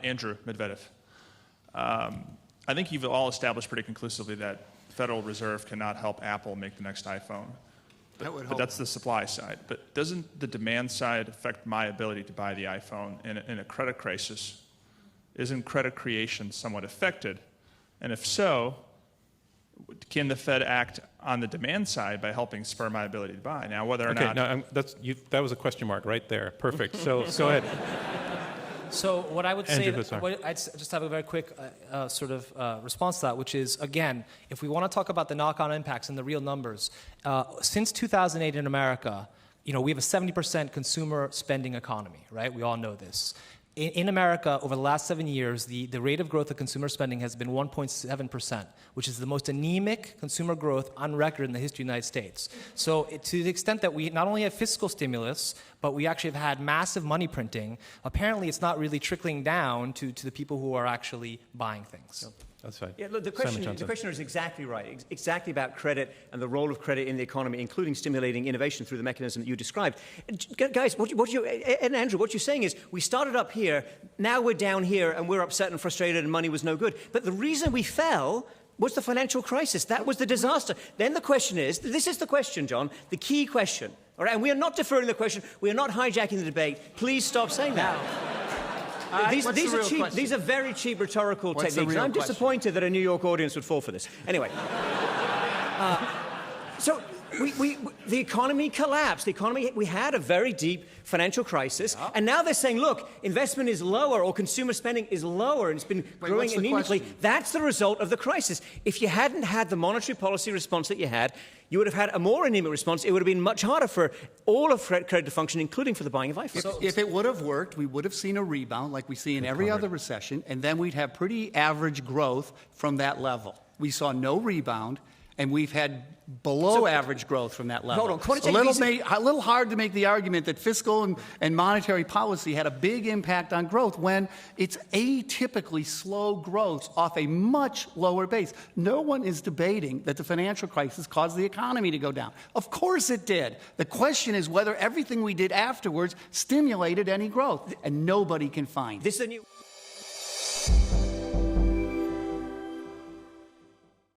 Andrew Medvedev. I think you've all established pretty conclusively that the Federal Reserve cannot help Apple make the next iPhone. But that's the supply side. But doesn't the demand side affect my ability to buy the iPhone in a credit crisis? Isn't credit creation somewhat affected? And if so, can the Fed act on the demand side by helping spur my ability to buy? Now, whether or not... Okay, that was a question mark right there. Perfect. So go ahead. So what I would say, Andrew, I'd just have a very quick response to that, which is, again, if we want to talk about the knock-on impacts and the real numbers, since 2008 in America, we have a 70% consumer spending economy, right? We all know this. In America, over the last 7 years, the rate of growth of consumer spending has been 1.7%, which is the most anemic consumer growth on record in the history of the United States. So to the extent that we not only have fiscal stimulus, but we actually have had massive money printing, apparently it's not really trickling down to the people who are actually buying things. Yep. That's right. Yeah, look, the questioner is exactly right, exactly about credit and the role of credit in the economy, including stimulating innovation through the mechanism that you described. Guys, and Andrew, what you're saying is we started up here, now we're down here, and we're upset and frustrated and money was no good. But the reason we fell was the financial crisis. That was the disaster. Then the question is, this is the question, John, the key question. All right, and we are not deferring the question. We are not hijacking the debate. Please stop saying that. These are very cheap rhetorical techniques. I'm disappointed that a New York audience would fall for this. Anyway. So the economy collapsed. We had a very deep financial crisis, and now they're saying, look, investment is lower or consumer spending is lower, and it's been growing anemically. That's the result of the crisis. If you hadn't had the monetary policy response that you had, you would have had a more anemic response. It would have been much harder for all of credit to function, including for the buying of iPhones. If it would have worked, we would have seen a rebound like we see in every other recession, and then we'd have pretty average growth from that level. We saw no rebound, and we've had below average growth from that level. Hold on. A little hard to make the argument that fiscal and monetary policy had a big impact on growth when it's atypically slow growth off a much lower base. No one is debating that the financial crisis caused the economy to go down. Of course it did. The question is whether everything we did afterwards stimulated any growth, and nobody can find. This is a new...